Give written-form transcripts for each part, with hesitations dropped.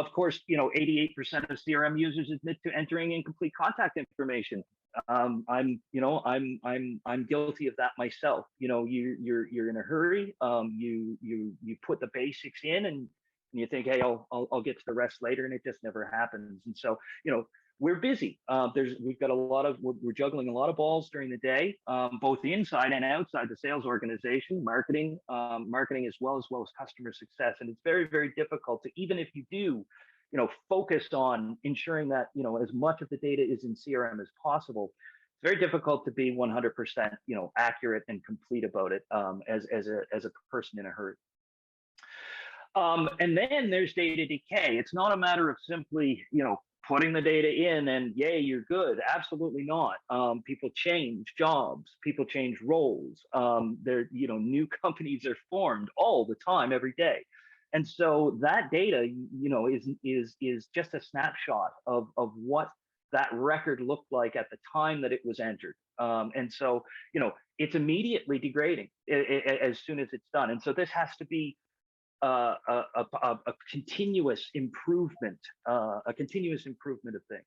of course, 88% of CRM users admit to entering incomplete contact information. I'm guilty of that myself. You're in a hurry. You put the basics in, and you think, hey, I'll get to the rest later, and it just never happens. And so, we're busy. We're juggling a lot of balls during the day, both inside and outside the sales organization, marketing as well as customer success. And it's very, very difficult to, even if you do, focus on ensuring that, as much of the data is in CRM as possible. It's very difficult to be 100%, accurate and complete about it, as a person in a hurry. And then there's data decay. It's not a matter of simply, putting the data in and yay, you're good. Absolutely not. People change jobs, people change roles. New companies are formed all the time, every day. And so that data, is just a snapshot of what that record looked like at the time that it was entered. And so, it's immediately degrading as soon as it's done. And so this has to be a continuous improvement, of things.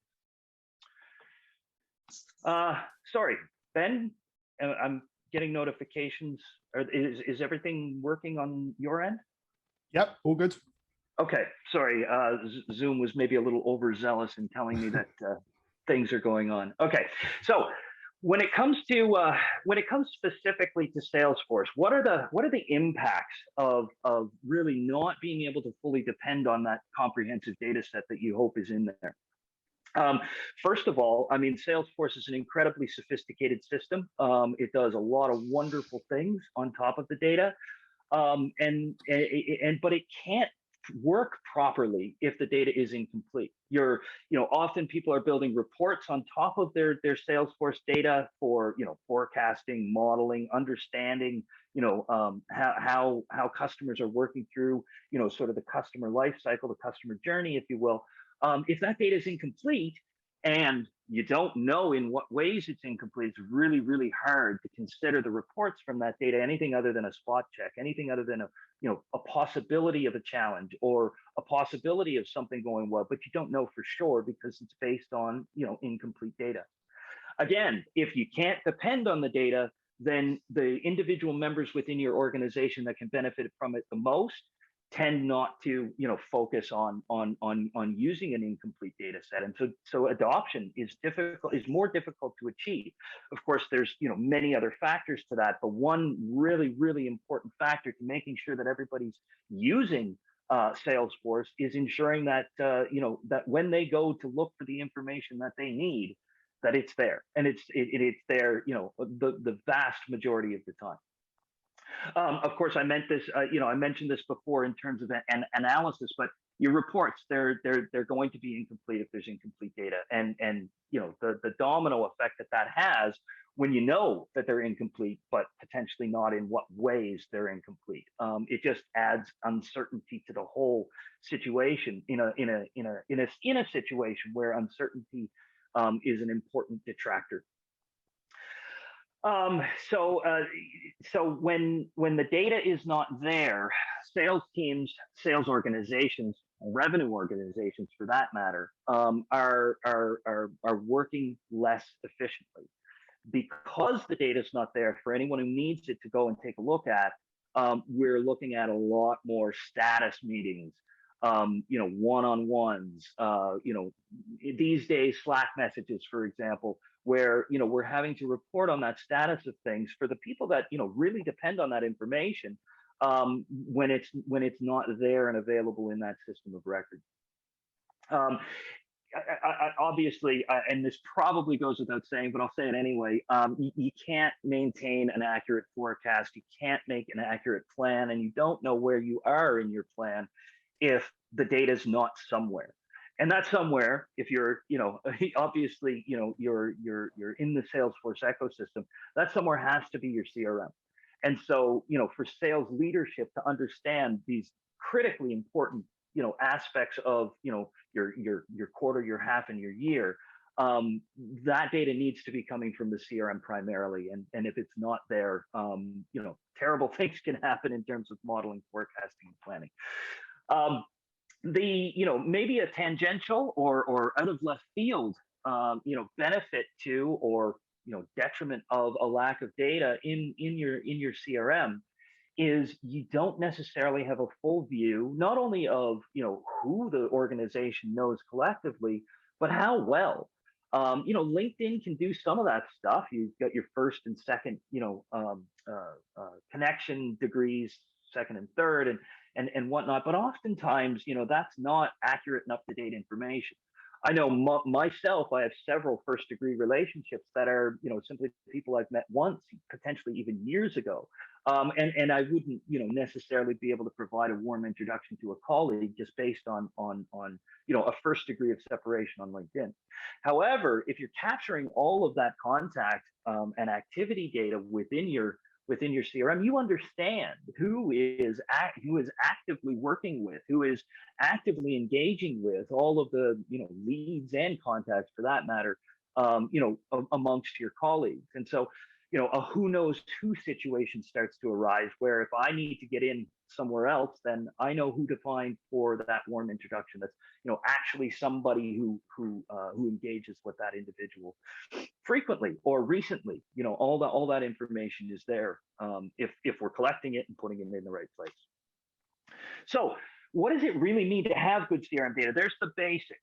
Sorry, Ben, I'm getting notifications. Is everything working on your end? Yep, all good. Okay, sorry. Zoom was maybe a little overzealous in telling me that things are going on. Okay, so when it comes specifically to Salesforce, what are the impacts of really not being able to fully depend on that comprehensive data set that you hope is in there? First of all, I mean, Salesforce is an incredibly sophisticated system. It does a lot of wonderful things on top of the data, but it can't work properly if the data is incomplete. Often people are building reports on top of their Salesforce data for, forecasting, modeling, understanding, how customers are working through, sort of the customer life cycle, the customer journey, if you will. If that data is incomplete and you don't know in what ways it's incomplete, it's really, really hard to consider the reports from that data anything other than a spot check, anything other than a possibility of a challenge or a possibility of something going well, but you don't know for sure because it's based on, incomplete data. Again, if you can't depend on the data, then the individual members within your organization that can benefit from it the most tend not to, focus on using an incomplete data set, and so adoption is more difficult to achieve. Of course, there's many other factors to that, but one really, really important factor to making sure that everybody's using Salesforce is ensuring that that when they go to look for the information that they need, that it's there, and it's there, the vast majority of the time. Of course, I mentioned this before in terms of an analysis, but your reports, they're going to be incomplete if there's incomplete data, and the domino effect that has when you know that they're incomplete, but potentially not in what ways they're incomplete. It just adds uncertainty to the whole situation in a situation where uncertainty is an important detractor. So when the data is not there, sales teams, sales organizations, revenue organizations for that matter, are working less efficiently. Because the data is not there for anyone who needs it to go and take a look at, we're looking at a lot more status meetings, one-on-ones, these days Slack messages, for example, where we're having to report on that status of things for the people that really depend on that information, when it's not there and available in that system of record. Obviously, and this probably goes without saying, but I'll say it anyway, you can't maintain an accurate forecast, you can't make an accurate plan, and you don't know where you are in your plan if the data is not somewhere. And that somewhere, if you're, obviously, you're in the Salesforce ecosystem, that somewhere has to be your CRM. And so, for sales leadership to understand these critically important, aspects of, your quarter, your half, and your year, that data needs to be coming from the CRM primarily. And if it's not there, terrible things can happen in terms of modeling, forecasting, and planning. The, maybe a tangential or out of left field, benefit to, or detriment of a lack of data in your CRM is you don't necessarily have a full view, not only of who the organization knows collectively, but how well. LinkedIn can do some of that stuff. You've got your first and second, connection degrees, second and third, and whatnot. But oftentimes, that's not accurate and up to date information. I know myself, I have several first degree relationships that are, simply people I've met once, potentially even years ago. And I wouldn't, necessarily be able to provide a warm introduction to a colleague just based on a first degree of separation on LinkedIn. However, if you're capturing all of that contact, and activity data within your CRM, you understand who is actively working with, who is actively engaging with all of the leads and contacts for that matter, amongst your colleagues. And so a who knows who situation starts to arise, where if I need to get in somewhere else, then I know who to find for that warm introduction. That's actually somebody who engages with that individual frequently or recently. All that information is there, if we're collecting it and putting it in the right place. So what does it really mean to have good CRM data? There's the basics.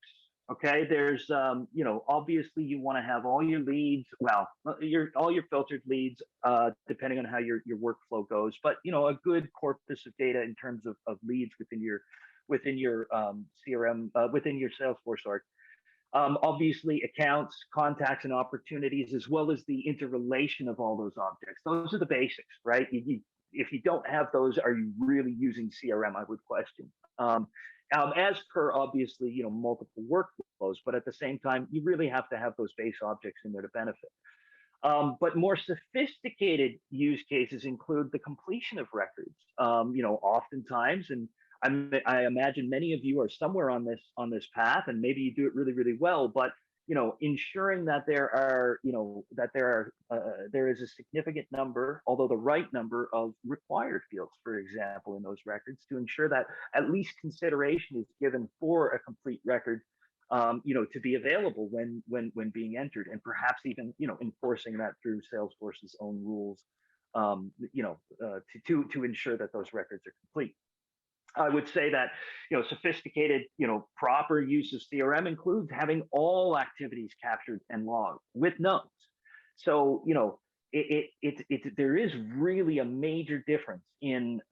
Okay, there's obviously you want to have all your leads, well, all your filtered leads, depending on how your workflow goes, but a good corpus of data in terms of leads within your CRM, within your Salesforce org. Obviously accounts, contacts, and opportunities, as well as the interrelation of all those objects. Those are the basics, right? If you don't have those, are you really using CRM? I would question. As per obviously, multiple workflows, but at the same time, you really have to have those base objects in there to benefit. But more sophisticated use cases include the completion of records. Oftentimes, and I imagine many of you are somewhere on this path, and maybe you do it really, really well. But ensuring that there is a significant number, although the right number, of required fields, for example, in those records, to ensure that at least consideration is given for a complete record, to be available when being entered, and perhaps even enforcing that through Salesforce's own rules, to ensure that those records are complete. I would say that sophisticated, proper use of CRM includes having all activities captured and logged with notes. So there is really a major difference in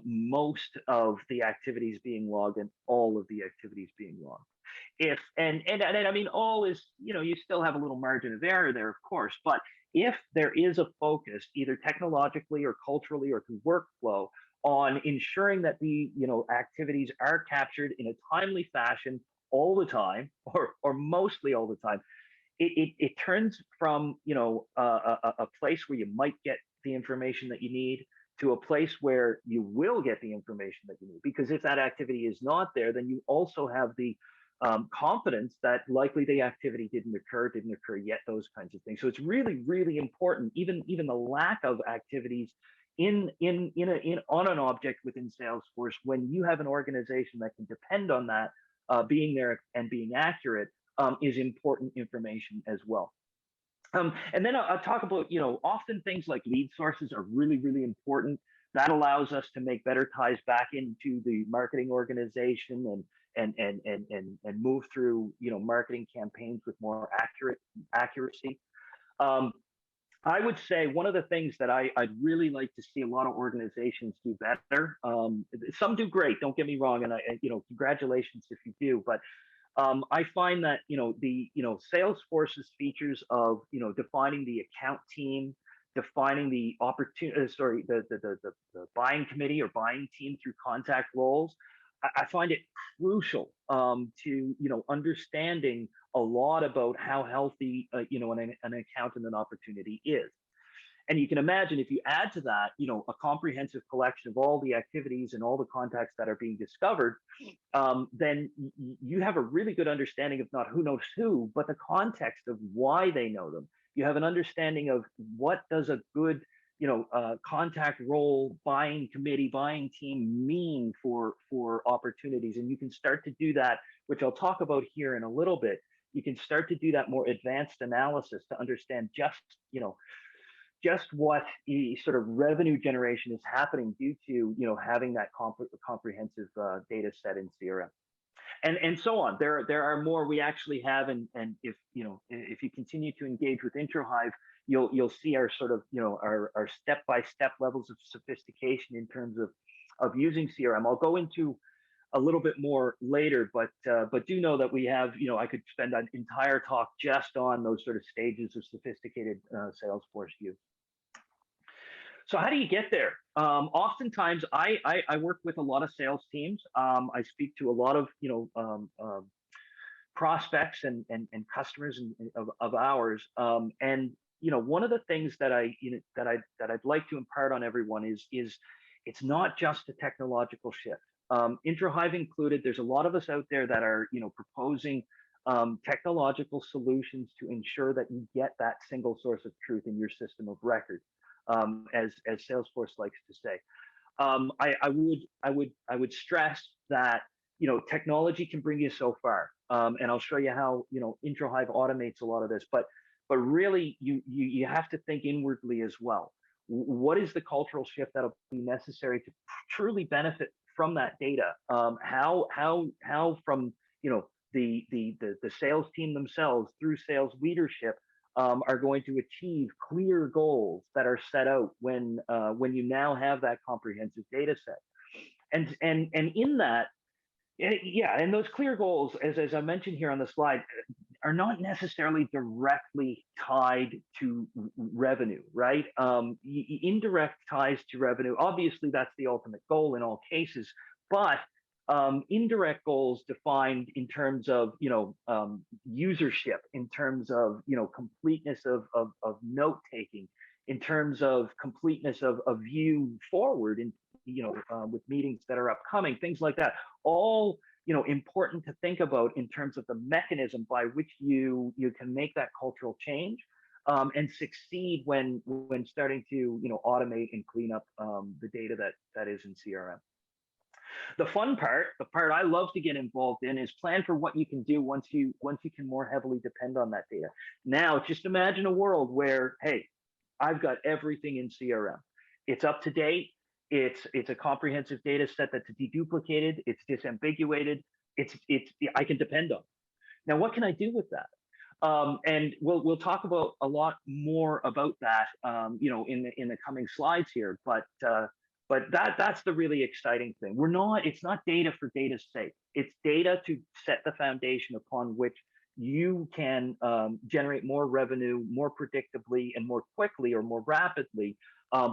most of the activities being logged and all of the activities being logged. If and I mean, all is, you still have a little margin of error there, of course, but if there is a focus, either technologically or culturally or through workflow, on ensuring that the activities are captured in a timely fashion all the time, or mostly all the time, it turns from a place where you might get the information that you need to a place where you will get the information that you need. Because if that activity is not there, then you also have the confidence that likely the activity didn't occur yet, those kinds of things. So it's really, really important, even the lack of activities on an object within Salesforce, when you have an organization that can depend on that being there and being accurate, is important information as well. And then I'll talk about, often things like lead sources are really, really important. That allows us to make better ties back into the marketing organization and move through, marketing campaigns with more accuracy. I would say one of the things that I'd really like to see a lot of organizations do better. Some do great, don't get me wrong, and congratulations if you do. But I find that Salesforce's features of defining the account team, defining the the buying committee or buying team through contact roles. I find it crucial to understanding a lot about how healthy an account and an opportunity is. And you can imagine, if you add to that a comprehensive collection of all the activities and all the contacts that are being discovered, then you have a really good understanding of not who knows who, but the context of why they know them. You have an understanding of what does a good contact role, buying committee, buying team mean for opportunities. And you can start to do that, which I'll talk about here in a little bit. You can start to do that more advanced analysis to understand just what sort of revenue generation is happening due to having that comprehensive data set in CRM, and so on. There are more we actually have, and if you continue to engage with IntroHive, you'll see our sort of our step-by-step levels of sophistication in terms of using CRM. I'll go into a little bit more later, but do know that we have, I could spend an entire talk just on those sort of stages of sophisticated Salesforce use. So how do you get there? Oftentimes, I work with a lot of sales teams. I speak to a lot of prospects and customers of ours. And one of the things that I'd like to impart on everyone is it's not just a technological shift. IntroHive included. There's a lot of us out there that are proposing technological solutions to ensure that you get that single source of truth in your system of record. As Salesforce likes to say, I would stress that technology can bring you so far, and I'll show you how IntroHive automates a lot of this. But really, you have to think inwardly as well. What is the cultural shift that'll be necessary to truly benefit from that data? How from the sales team themselves through sales leadership are going to achieve clear goals that are set out when you now have that comprehensive data set, and in that, and those clear goals, as I mentioned here on the slide, are not necessarily directly tied to revenue, right? Indirect ties to revenue. Obviously, that's the ultimate goal in all cases, but indirect goals defined in terms of usership, in terms of completeness of note taking, in terms of completeness of view forward, and with meetings that are upcoming, things like that. All important to think about in terms of the mechanism by which you can make that cultural change and succeed when starting to automate and clean up the data that is in CRM. The fun part, the part I love to get involved in, is plan for what you can do once you can more heavily depend on that data. Now, just imagine a world where, hey, I've got everything in CRM. It's up to date. It's a comprehensive data set that's deduplicated. It's disambiguated. I can depend on. Now, what can I do with that? And we'll talk about a lot more about that, in the coming slides here. But that's the really exciting thing. It's not data for data's sake. It's data to set the foundation upon which you can generate more revenue more predictably and more quickly or more rapidly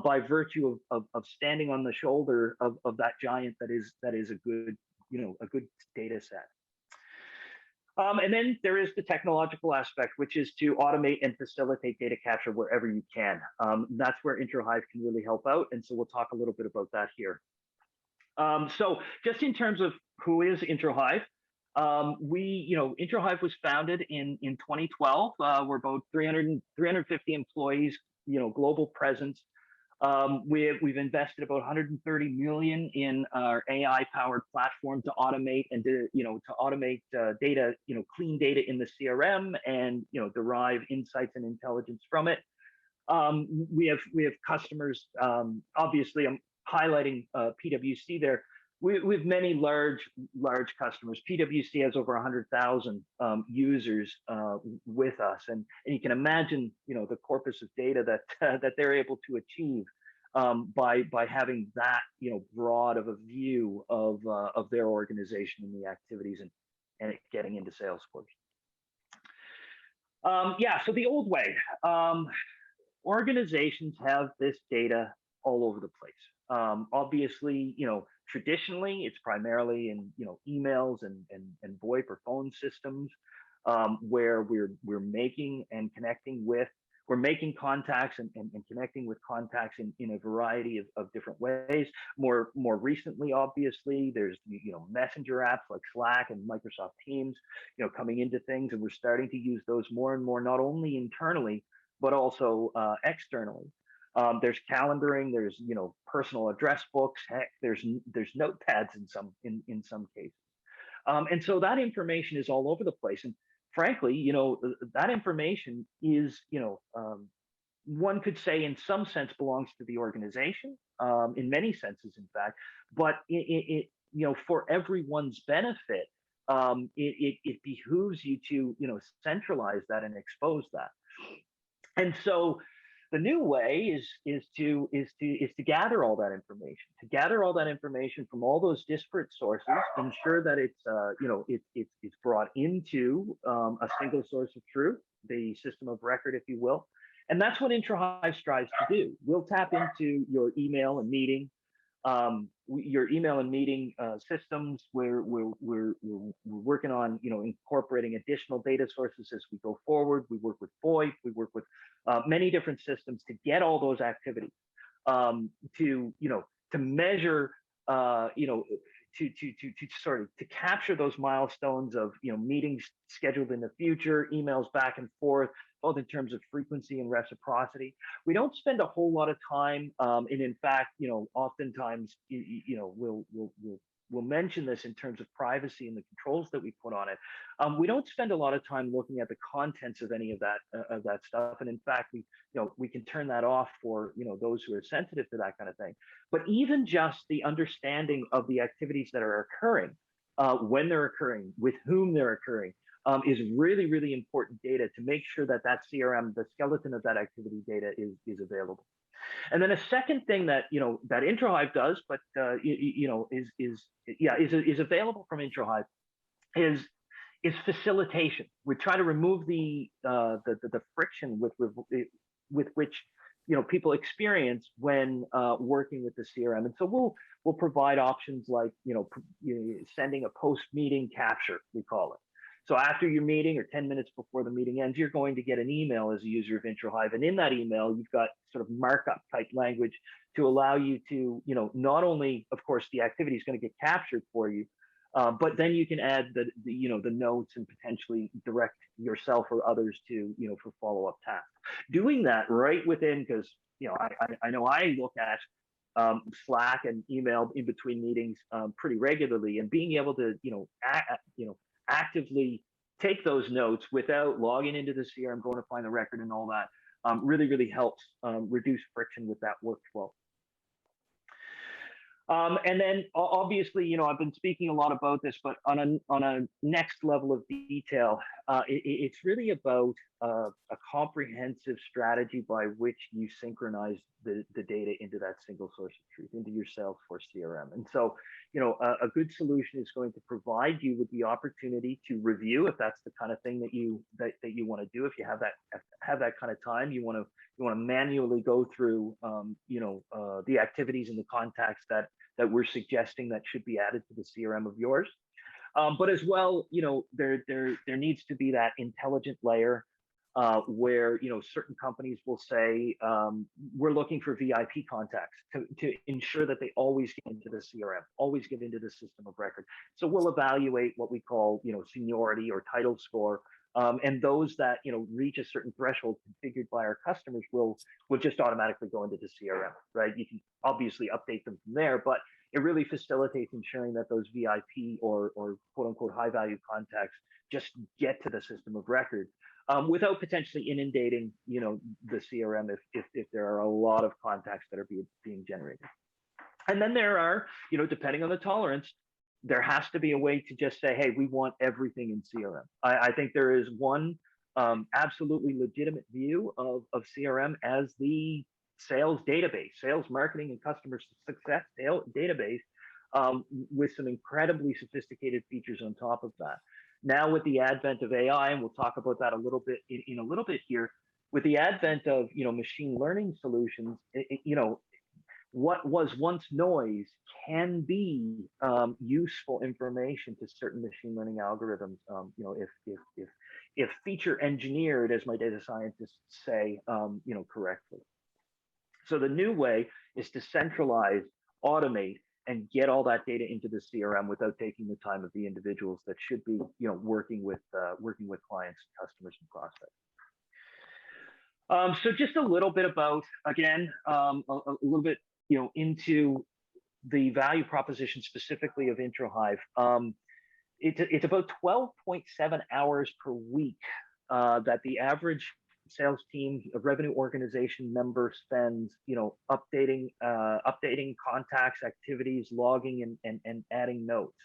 by virtue of standing on the shoulder of that giant that is a good data set. And then there is the technological aspect, which is to automate and facilitate data capture wherever you can. That's where IntroHive can really help out. And so we'll talk a little bit about that here. So just in terms of who is IntroHive, IntroHive was founded in 2012. We're about 350 employees, global presence. We've invested about 130 million in our AI-powered platform to automate and data, clean data in the CRM and derive insights and intelligence from it. We have customers. Obviously, I'm highlighting PwC there. We have many large customers. PwC has over 100,000 users with us, and you can imagine the corpus of data that they're able to achieve by having that broad of a view of their organization and the activities and it getting into Salesforce. So the old way, organizations have this data all over the place. Obviously, traditionally, it's primarily in emails and VoIP or phone systems where we're making and connecting with. We're making contacts and connecting with contacts in a variety of different ways. More recently, obviously, there's messenger apps like Slack and Microsoft Teams, coming into things, and we're starting to use those more and more, not only internally but also externally. There's calendaring, there's personal address books, heck, there's notepads in some cases. And so that information is all over the place. And frankly, that information is, one could say in some sense belongs to the organization, in many senses, in fact, but for everyone's benefit, it behooves you to, centralize that and expose that. And so the new way is to gather all that information, from all those disparate sources, ensure that it's brought into a single source of truth, the system of record, if you will. And that's what IntraHive strives to do. We'll tap into your email and meeting systems. We're working on incorporating additional data sources as we go forward. We work with VoIP. We work with many different systems to get all those activities, to measure, to capture those milestones of meetings scheduled in the future, emails back and forth, both in terms of frequency and reciprocity. We don't spend a whole lot of time, and in fact, oftentimes, we'll mention this in terms of privacy and the controls that we put on it. We don't spend a lot of time looking at the contents of any of that stuff, and in fact, we can turn that off for those who are sensitive to that kind of thing. But even just the understanding of the activities that are occurring, when they're occurring, with whom they're occurring, is really, really important data to make sure that CRM, the skeleton of that activity data, is available. And then a second thing that that IntraHive does, but is available from IntraHive, is facilitation. We try to remove the friction with which people experience when working with the CRM. And so we'll provide options like sending a post-meeting capture, we call it. So after your meeting or 10 minutes before the meeting ends, you're going to get an email as a user of IntraHive. And in that email, you've got sort of markup type language to allow you to, not only, of course, the activity is going to get captured for you, but then you can add the notes and potentially direct yourself or others to, for follow-up tasks. Doing that right within, because, I know I look at Slack and email in between meetings pretty regularly, and being able to, actively take those notes without logging into the CRM, going to find the record and all that, really, really helps reduce friction with that workflow. And then obviously, I've been speaking a lot about this, but on a next level of detail, it's really about a comprehensive strategy by which you synchronize the data into that single source of truth, into your Salesforce CRM. And so, a good solution is going to provide you with the opportunity to review, if that's the kind of thing that you want to do. If you have that kind of time, you want to manually go through, the activities and the contacts that we're suggesting that should be added to the CRM of yours. But as well, there needs to be that intelligent layer where, certain companies will say, we're looking for VIP contacts to ensure that they always get into the CRM, always get into the system of record. So we'll evaluate what we call, seniority or title score. And those that, reach a certain threshold configured by our customers will just automatically go into the CRM, right? You can obviously update them from there, but it really facilitates ensuring that those VIP or quote unquote high value contacts just get to the system of record without potentially inundating, the CRM if there are a lot of contacts that are being generated. And then there are, depending on the tolerance, there has to be a way to just say, hey, we want everything in CRM. I think there is one absolutely legitimate view of CRM as the sales database, sales marketing and customer success database, with some incredibly sophisticated features on top of that. Now with the advent of AI, and we'll talk about that a little bit in a little bit here, with the advent of machine learning solutions, what was once noise can be useful information to certain machine learning algorithms. If feature engineered, as my data scientists say, correctly. So the new way is to centralize, automate, and get all that data into the CRM without taking the time of the individuals that should be, working with clients, customers, and prospects. So just a little bit about, again, a little bit, into the value proposition specifically of IntroHive. It's about 12.7 hours per week that the average sales team, a revenue organization member spends, updating contacts, activities, logging, and adding notes.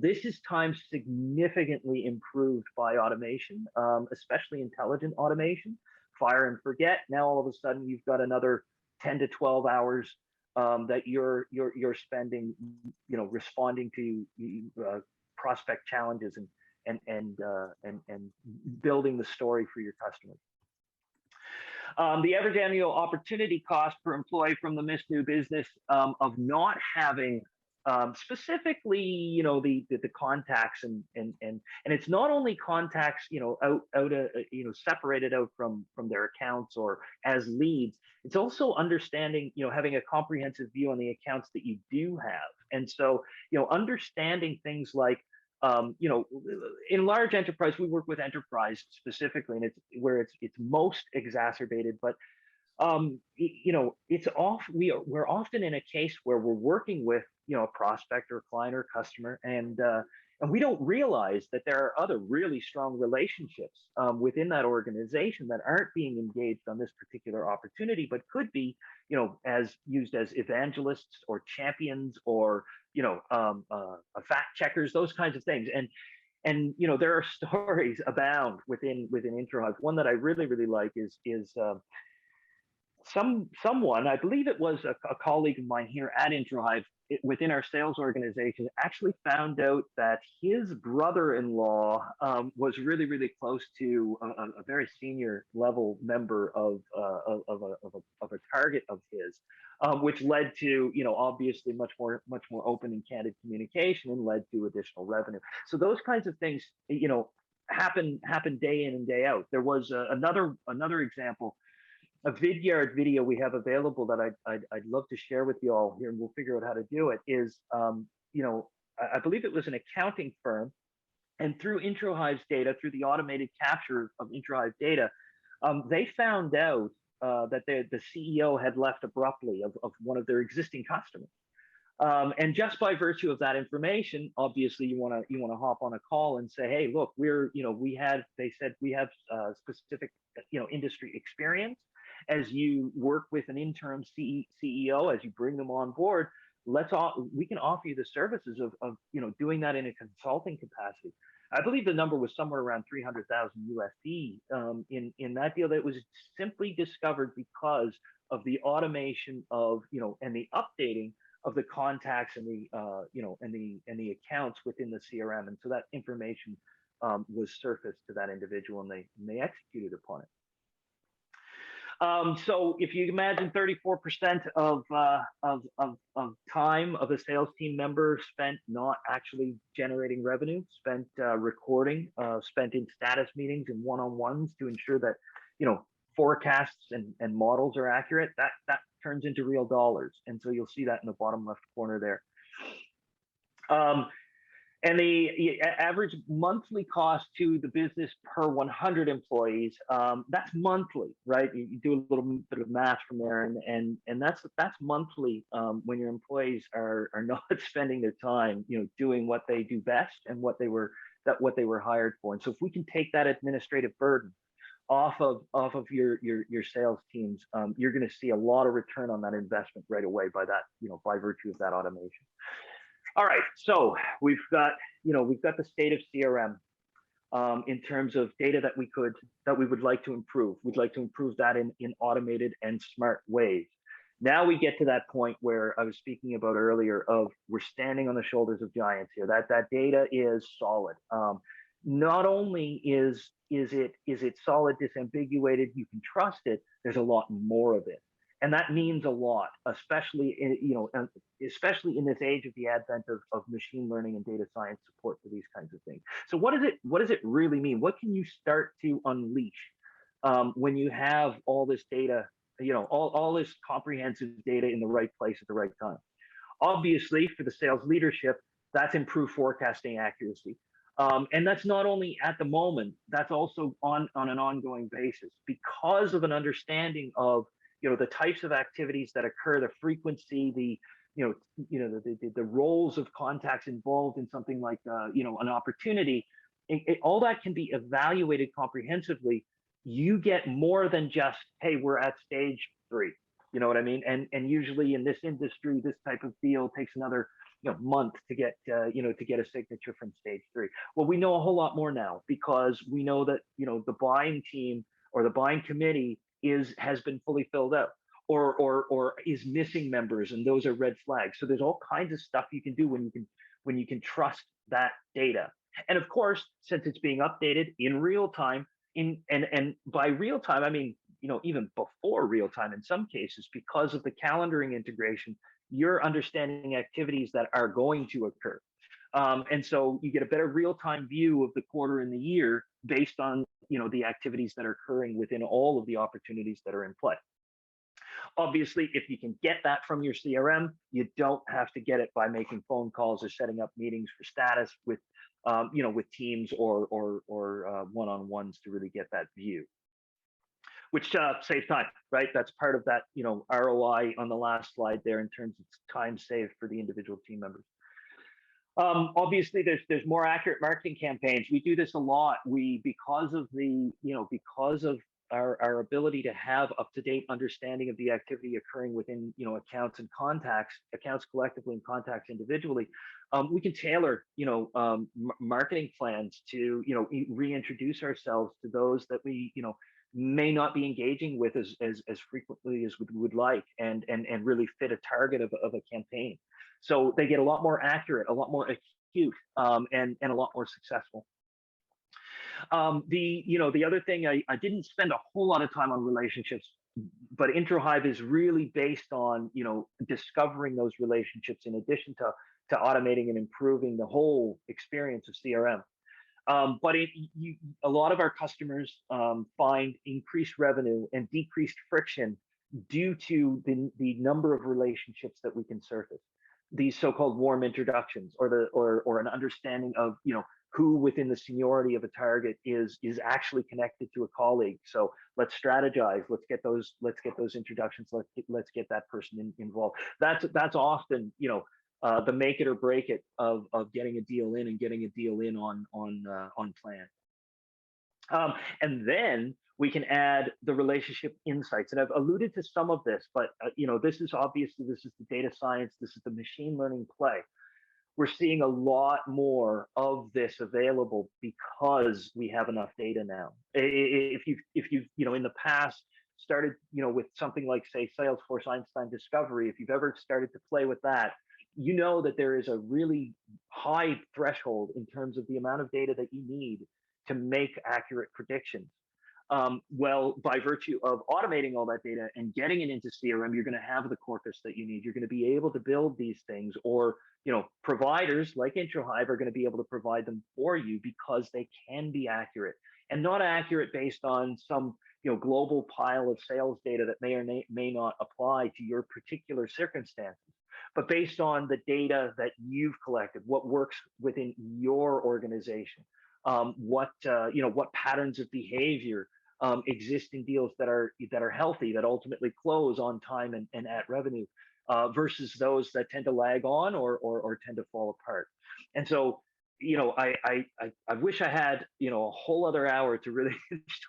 This is time significantly improved by automation, especially intelligent automation. Fire and forget. Now all of a sudden you've got another 10 to 12 hours that you're spending, responding to prospect challenges and building the story for your customers. The average annual opportunity cost per employee from the missed new business of not having specifically, the contacts and it's not only contacts, separated out from their accounts or as leads. It's also understanding, having a comprehensive view on the accounts that you do have, and so understanding things like. In large enterprise, we work with enterprise specifically, and it's where it's most exacerbated. But we're often in a case where we're working with a prospect or client or customer, and we don't realize that there are other really strong relationships within that organization that aren't being engaged on this particular opportunity, but could be as used as evangelists or champions or fact checkers, those kinds of things. And there are stories abound within IntroHive. One that I really like is someone, I believe it was a colleague of mine here at IntroHive within our sales organization, actually found out that his brother-in-law was really close to a very senior level member of a target of his, which led to obviously much more open and candid communication, and led to additional revenue. So those kinds of things happen day in and day out. There was another example. A Vidyard video we have available that I'd love to share with you all here, and we'll figure out how to do it, is, I believe it was an accounting firm, and through IntroHive's data, through the automated capture of IntroHive data, they found out that the CEO had left abruptly of one of their existing customers. And just by virtue of that information, obviously you want to hop on a call and say, hey, look, they said we have specific, industry experience. As you work with an interim CEO, as you bring them on board, we can offer you the services of doing that in a consulting capacity. I believe the number was somewhere around 300,000 USD in that deal. That was simply discovered because of the automation of and the updating of the contacts and the accounts within the CRM, and so that information was surfaced to that individual, and they executed upon it. So if you imagine 34% of time of a sales team member spent not actually generating revenue, spent recording, spent in status meetings and one-on-ones to ensure that forecasts and models are accurate, that turns into real dollars. And so you'll see that in the bottom left corner there. And the average monthly cost to the business per 100 employees, that's monthly, right? You do a little bit of math from there, and that's monthly when your employees are not spending their time, doing what they do best and what they were hired for. And so if we can take that administrative burden off of your sales teams, you're going to see a lot of return on that investment right away by that, by virtue of that automation. All right, so we've got the state of CRM in terms of data that we would like to improve. We'd like to improve that in automated and smart ways. Now we get to that point where I was speaking about earlier of we're standing on the shoulders of giants here. That data is solid. Not only is it solid, disambiguated, you can trust it, there's a lot more of it. And that means a lot, especially in this age of the advent of machine learning and data science support for these kinds of things. So what does it really mean? What can you start to unleash when you have all this data, all this comprehensive data in the right place at the right time? Obviously, for the sales leadership, that's improved forecasting accuracy. And that's not only at the moment, that's also on an ongoing basis because of an understanding of, the types of activities that occur, the frequency, you know, the roles of contacts involved in something like, an opportunity. All that can be evaluated comprehensively. You get more than just, hey, we're at stage 3. You know what I mean? And usually in this industry, this type of deal takes another month to get to get a signature from stage 3. Well, we know a whole lot more now because we know that the buying team or the buying committee has been fully filled out, or is missing members, and those are red flags. So there's all kinds of stuff you can do when you can trust that data. And of course, since it's being updated in real time, and by real time I mean even before real time in some cases, because of the calendaring integration, you're understanding activities that are going to occur. And so you get a better real-time view of the quarter and the year based on the activities that are occurring within all of the opportunities that are in play. Obviously, if you can get that from your CRM, you don't have to get it by making phone calls or setting up meetings for status with with teams or one-on-ones to really get that view, which saves time, right? That's part of that ROI on the last slide there in terms of time saved for the individual team members. Obviously, there's more accurate marketing campaigns. We do this a lot. Because of our ability to have up-to-date understanding of the activity occurring within accounts and contacts, accounts collectively and contacts individually, we can tailor marketing plans to reintroduce ourselves to those that we may not be engaging with as frequently as we would like, and really fit a target of a campaign. So they get a lot more accurate, a lot more acute, and a lot more successful. The other thing, I didn't spend a whole lot of time on relationships, but IntroHive is really based on discovering those relationships in addition to automating and improving the whole experience of CRM. But a lot of our customers find increased revenue and decreased friction due to the number of relationships that we can surface. These so-called warm introductions, or an understanding of who within the seniority of a target is actually connected to a colleague. So let's strategize. Let's get those introductions. Let's get that person involved. That's often the make it or break it of getting a deal in, and getting a deal in on plan. And then we can add the relationship insights. And I've alluded to some of this, but this is the data science, this is the machine learning play. We're seeing a lot more of this available because we have enough data now. If you've in the past started with something like, say, Salesforce Einstein Discovery, if you've ever started to play with that, that there is a really high threshold in terms of the amount of data that you need to make accurate predictions. Well, by virtue of automating all that data and getting it into CRM, you're going to have the corpus that you need. You're going to be able to build these things, or providers like IntroHive are going to be able to provide them for you because they can be accurate, and not accurate based on some global pile of sales data that may or may not apply to your particular circumstances, but based on the data that you've collected, what works within your organization, what patterns of behavior exist in deals that are healthy, that ultimately close on time and at revenue, versus those that tend to lag on or tend to fall apart. And so I wish I had a whole other hour to really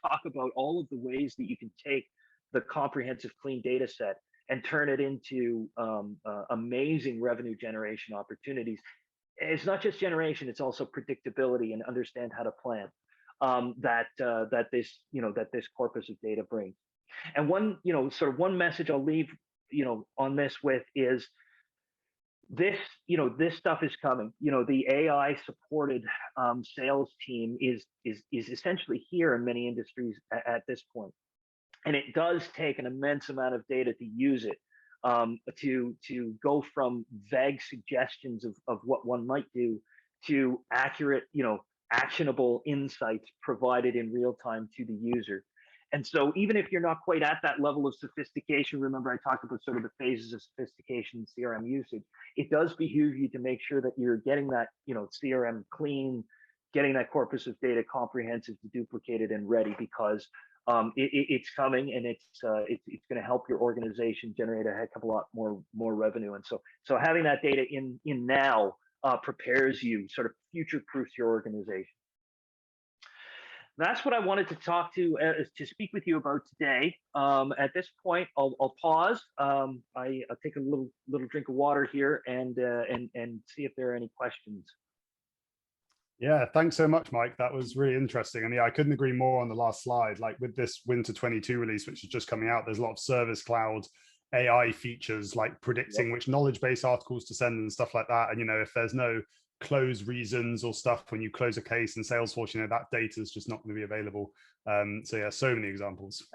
talk about all of the ways that you can take the comprehensive clean data set and turn it into amazing revenue generation opportunities. It's not just generation; it's also predictability and understand how to plan. That this corpus of data brings. And one one message I'll leave on this with is this stuff is coming. The AI supported sales team is essentially here in many industries at this point. And it does take an immense amount of data to use it, to go from vague suggestions of what one might do to accurate, actionable insights provided in real time to the user. And so even if you're not quite at that level of sophistication, remember I talked about sort of the phases of sophistication in CRM usage, it does behoove you to make sure that you're getting that, CRM clean, getting that corpus of data comprehensive, duplicated, and ready, because it's coming, and it's going to help your organization generate a heck of a lot more revenue. And so having that data in now prepares you, sort of future proofs your organization. That's what I wanted to to speak with you about today. At this point, I'll pause. I'll take a little drink of water here and see if there are any questions. Yeah, thanks so much, Mike. That was really interesting. And yeah, I couldn't agree more on the last slide. Like with this Winter 22 release, which is just coming out, there's a lot of Service Cloud AI features, like predicting which knowledge base articles to send and stuff like that. And, you know, if there's no close reasons or stuff when you close a case in Salesforce, you know, that data is just not going to be available. So yeah, so many examples.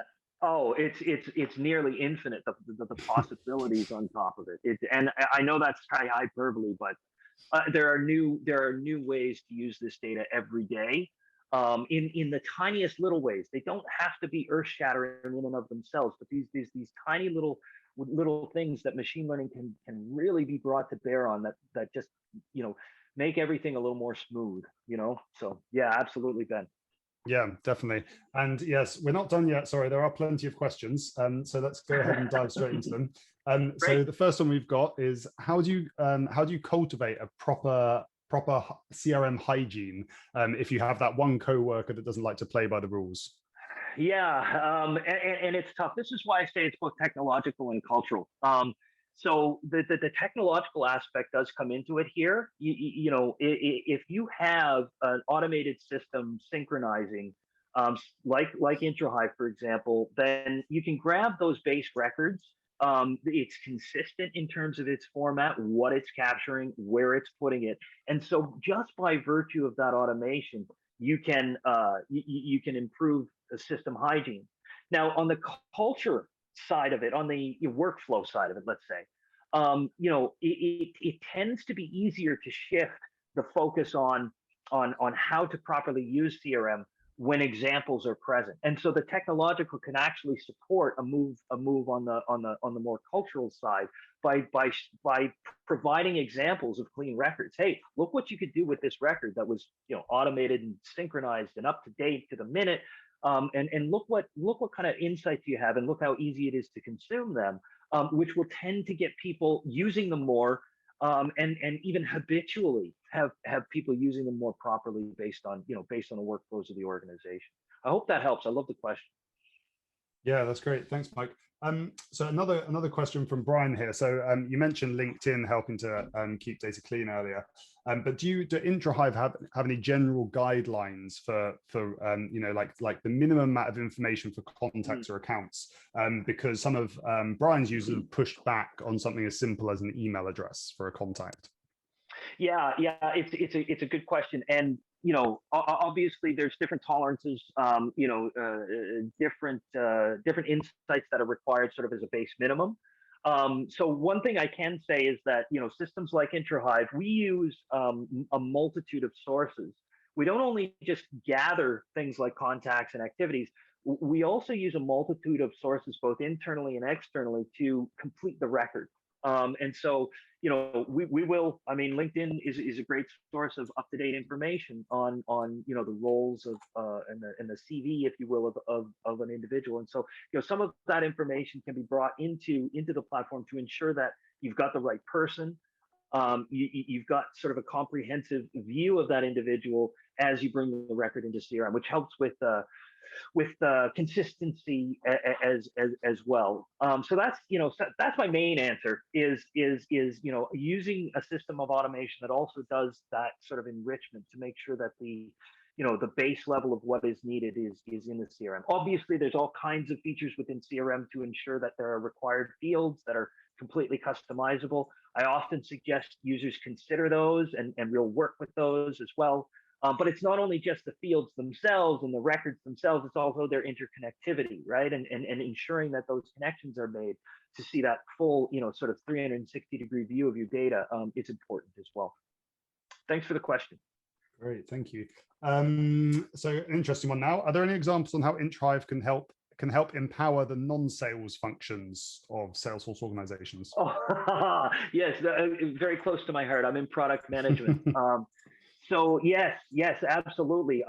Oh, it's nearly infinite, the possibilities on top of it. And I know that's hyperbole, but there are new ways to use this data every day, in the tiniest little ways. They don't have to be earth-shattering in and of themselves, but these tiny little things that machine learning can really be brought to bear on, that just, you know, make everything a little more smooth, you know. So yeah, absolutely, Ben. Yeah, definitely. And yes, we're not done yet. Sorry, there are plenty of questions. So let's go ahead and dive straight into them. So the first one we've got is, how do you cultivate a proper CRM hygiene if you have that one coworker that doesn't like to play by the rules? Yeah, and it's tough. This is why I say it's both technological and cultural. So the technological aspect does come into it here. You know, if you have an automated system synchronizing, like IntraHive, for example, then you can grab those base records. It's consistent in terms of its format, what it's capturing, where it's putting it, and so just by virtue of that automation, you can improve the system hygiene. Now, on the culture side of it, on the workflow side of it, let's say, you know, it tends to be easier to shift the focus on how to properly use CRM when examples are present. And so the technological can actually support a move on the more cultural side by providing examples of clean records. Hey, look what you could do with this record that was, you know, automated and synchronized and up to date to the minute. And look what kind of insights you have, and look how easy it is to consume them, which will tend to get people using them more, and even habitually have people using them more properly based on the workflows of the organization. I hope that helps. I love the question. Yeah, that's great. Thanks, Mike. So another question from Brian here. So you mentioned LinkedIn helping to keep data clean earlier, but do IntraHive have any general guidelines for you know, like the minimum amount of information for contacts or accounts? Because some of Brian's users have pushed back on something as simple as an email address for a contact. Yeah, it's a good question. And you know, obviously there's different tolerances, you know, different insights that are required sort of as a base minimum. So one thing I can say is that, you know, systems like IntraHive, we use a multitude of sources. We don't only just gather things like contacts and activities, we also use a multitude of sources, both internally and externally, to complete the record. And so, you know, we will, I mean, LinkedIn is a great source of up-to-date information on, you know, the roles of, and the CV, if you will, of an individual. And so, you know, some of that information can be brought into the platform to ensure that you've got the right person. You've got sort of a comprehensive view of that individual as you bring the record into CRM, which helps with consistency as well. So that's, you know, that's my main answer is you know, using a system of automation that also does that sort of enrichment to make sure that the, you know, the base level of what is needed is in the CRM. Obviously, there's all kinds of features within CRM to ensure that there are required fields that are completely customizable. I often suggest users consider those, and we'll work with those as well. But it's not only just the fields themselves and the records themselves, it's also their interconnectivity, right? And ensuring that those connections are made to see that full, you know, sort of 360-degree view of your data is important as well. Thanks for the question. Great, thank you. So an interesting one now. Are there any examples on how IntraHive can help empower the non-sales functions of Salesforce organizations? Oh, yes, very close to my heart. I'm in product management. So yes, absolutely.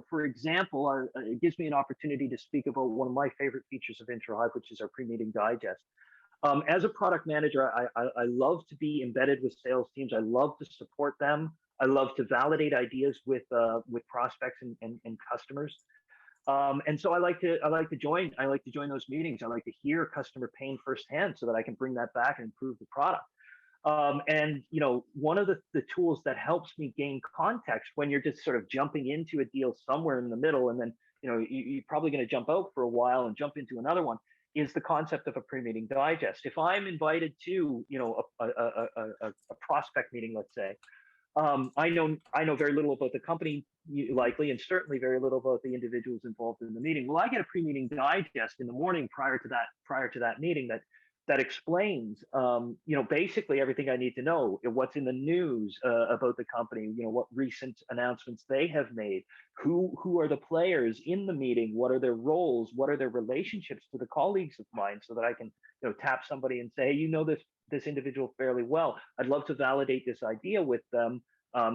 For example, it gives me an opportunity to speak about one of my favorite features of IntraHive, which is our pre-meeting digest. As a product manager, I love to be embedded with sales teams. I love to support them. I love to validate ideas with prospects and customers. And so I like to join those meetings. I like to hear customer pain firsthand so that I can bring that back and improve the product. And one of the tools that helps me gain context when you're just sort of jumping into a deal somewhere in the middle, and then you're probably going to jump out for a while and jump into another one, is the concept of a pre-meeting digest. If I'm invited to a prospect meeting, let's say, I know very little about the company likely, and certainly very little about the individuals involved in the meeting. Well, I get a pre-meeting digest in the morning prior to that meeting that explains basically everything I need to know, what's in the news about the company, what recent announcements they have made, who are the players in the meeting, what are their roles, what are their relationships to the colleagues of mine, so that I can tap somebody and say, hey, this individual fairly well. I'd love to validate this idea with them.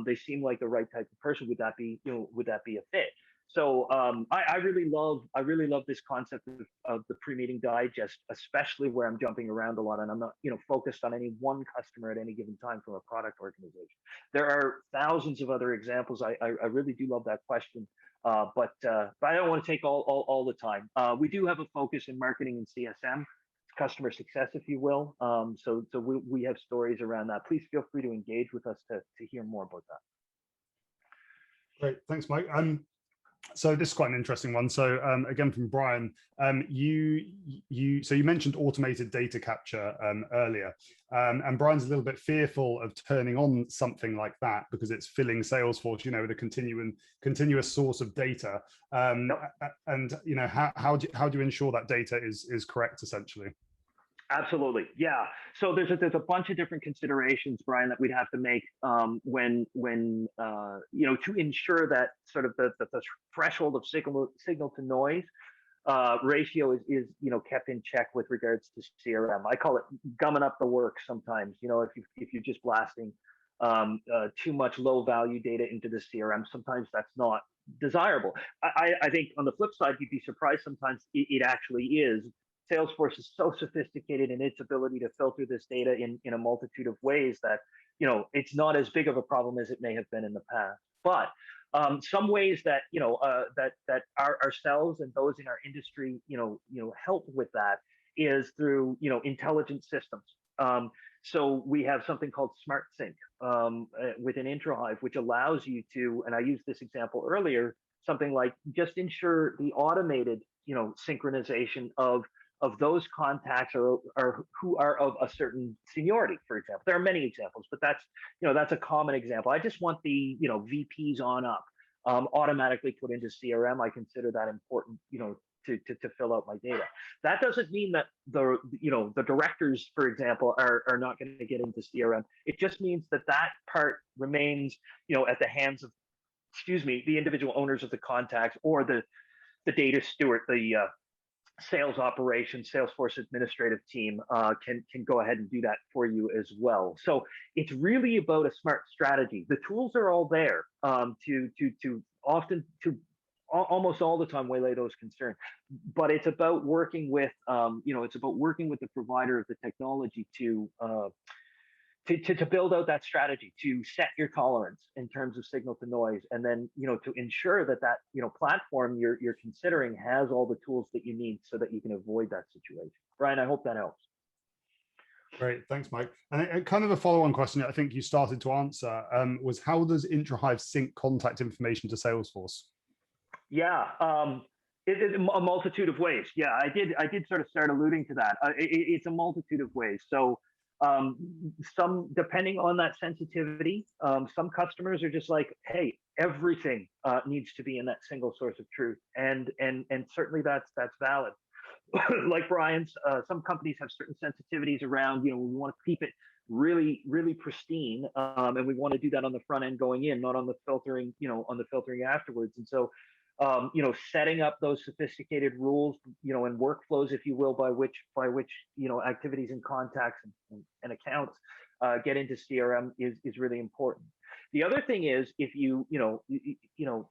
They seem like the right type of person. Would that be a fit? So I really love this concept of the pre-meeting digest, especially where I'm jumping around a lot and I'm not focused on any one customer at any given time from a product organization. There are thousands of other examples. I really do love that question, but I don't want to take all the time. We do have a focus in marketing and CSM, customer success, if you will. So we have stories around that. Please feel free to engage with us to hear more about that. Great, thanks, Mike. So this is quite an interesting one. So again, from Brian, you mentioned automated data capture earlier, and Brian's a little bit fearful of turning on something like that because it's filling Salesforce, with a continuous source of data. And how do you ensure that data is correct, essentially? Absolutely, yeah. So there's a bunch of different considerations, Brian, that we'd have to make when to ensure that sort of the threshold of signal to noise ratio is kept in check with regards to CRM. I call it gumming up the works sometimes. If you're just blasting too much low value data into the CRM, sometimes that's not desirable. I think on the flip side, you'd be surprised sometimes it actually is. Salesforce is so sophisticated in its ability to filter this data in a multitude of ways that it's not as big of a problem as it may have been in the past. But some ways that that ourselves and those in our industry help with that is through intelligent systems. So we have something called Smart Sync within IntraHive, which allows you to, and I used this example earlier, something like just ensure the automated synchronization of those contacts or who are of a certain seniority, for example. There are many examples, but that's a common example. I just want the VPs on up automatically put into CRM. I consider that important, to fill out my data. That doesn't mean that the directors, for example, are not going to get into CRM. It just means that part remains at the hands of the individual owners of the contacts, or the data steward, the sales operations, Salesforce administrative team can go ahead and do that for you as well. So it's really about a smart strategy. The tools are all there to almost all the time waylay those concerns, but it's about working with the provider of the technology to build out that strategy, to set your tolerance in terms of signal to noise, and then to ensure that platform you're considering has all the tools that you need so that you can avoid that situation. Brian, I hope that helps. Great, thanks, Mike. And kind of a follow-on question I think you started to answer was, how does IntraHive sync contact information to Salesforce? Yeah, it's a multitude of ways. Yeah, I did sort of start alluding to that. It's a multitude of ways. So some, depending on that sensitivity, some customers are just like, hey, everything needs to be in that single source of truth, and certainly that's valid. Like Brian's, some companies have certain sensitivities around, we want to keep it really pristine, and we want to do that on the front end going in, not on the filtering, afterwards. And so setting up those sophisticated rules, and workflows, if you will, by which activities and contacts and accounts get into CRM is really important. The other thing is, if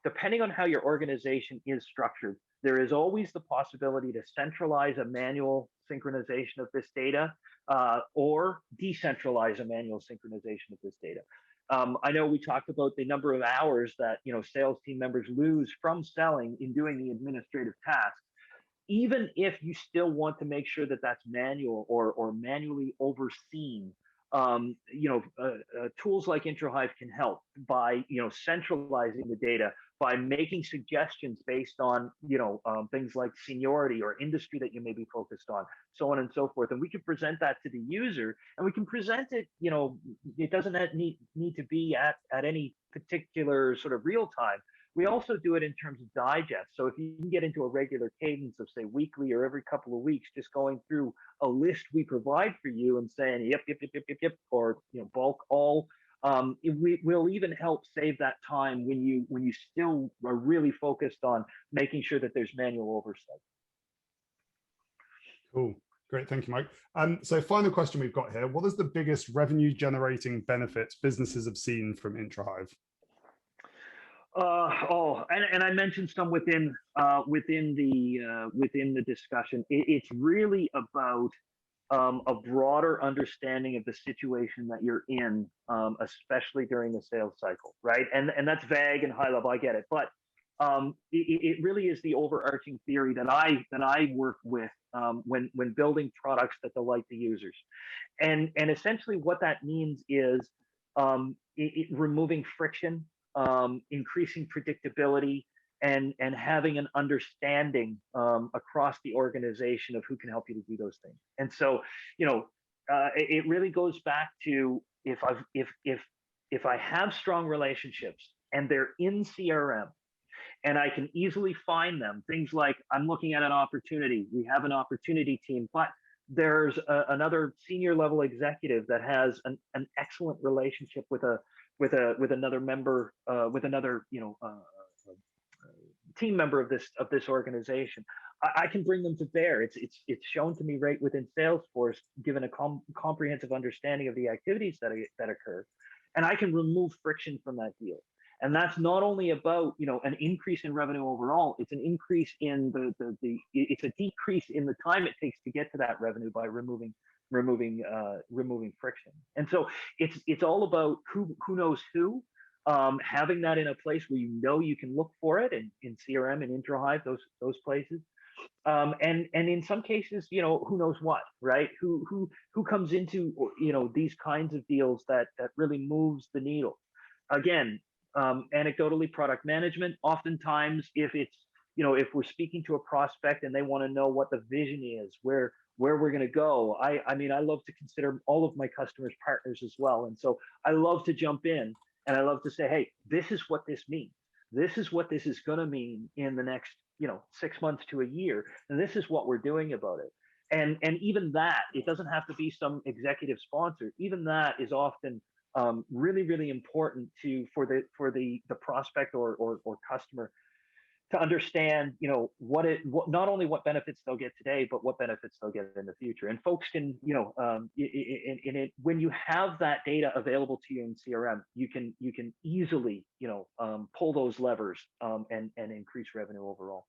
depending on how your organization is structured, there is always the possibility to centralize a manual synchronization of this data, or decentralize a manual synchronization of this data. I know we talked about the number of hours that sales team members lose from selling in doing the administrative tasks. Even if you still want to make sure that that's manual or manually overseen, tools like IntraHive can help by centralizing the data, by making suggestions based on things like seniority or industry that you may be focused on, so on and so forth. And we can present that to the user, and we can present it. It doesn't need to be at any particular sort of real time. We also do it in terms of digest. So if you can get into a regular cadence of, say, weekly or every couple of weeks, just going through a list we provide for you and saying, yep, or bulk all, we'll even help save that time when you still are really focused on making sure that there's manual oversight. Cool. Great. Thank you, Mike. So final question we've got here. What is the biggest revenue generating benefits businesses have seen from IntraHive? And I mentioned some within the discussion. It's really about a broader understanding of the situation that you're in, especially during the sales cycle, right? And that's vague and high level. I get it, but it really is the overarching theory that I work with when building products that delight the users, and essentially what that means is removing friction. Increasing predictability, and having an understanding across the organization of who can help you to do those things. And so, it really goes back to if I have strong relationships and they're in CRM, and I can easily find them. Things like, I'm looking at an opportunity. We have an opportunity team, but there's another senior level executive that has an excellent relationship with another member, with another team member of this organization. I can bring them to bear. It's shown to me right within Salesforce, given a comprehensive understanding of the activities that occur, and I can remove friction from that deal. And that's not only about an increase in revenue overall. It's an increase in it's a decrease in the time it takes to get to that revenue by removing friction. And so it's all about who knows who, having that in a place where you can look for it in CRM and IntraHive, those places, and in some cases who knows what, right? Who comes into these kinds of deals that really moves the needle. Again, anecdotally, product management. Oftentimes, if we're speaking to a prospect and they want to know what the vision is, where we're going to go, I mean, I love to consider all of my customers partners as well. And so I love to jump in and I love to say, hey, this is what this means. This is what this is going to mean in the next 6 months to a year, and this is what we're doing about it. And even that, it doesn't have to be some executive sponsor. Even that is often really, really important for the prospect or customer to understand, not only what benefits they'll get today, but what benefits they'll get in the future. And folks can, when you have that data available to you in CRM, you can easily, pull those levers and increase revenue overall.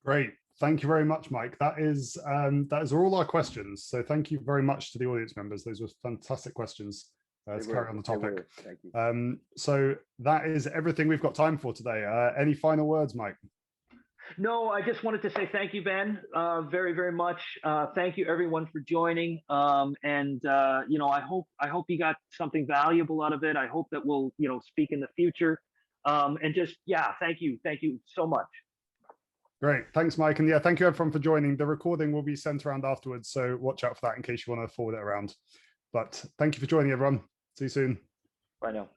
Great. Thank you very much, Mike. That is all our questions. So thank you very much to the audience members. Those were fantastic questions. Let's carry on the topic. Thank you. So that is everything we've got time for today. Any final words, Mike? No, I just wanted to say thank you, Ben, very, very much. Thank you, everyone, for joining. I hope you got something valuable out of it. I hope that we'll, speak in the future. Thank you so much. Great. Thanks, Mike. And yeah, thank you everyone for joining. The recording will be sent around afterwards, so watch out for that in case you want to forward it around. But thank you for joining, everyone. See you soon. Bye now.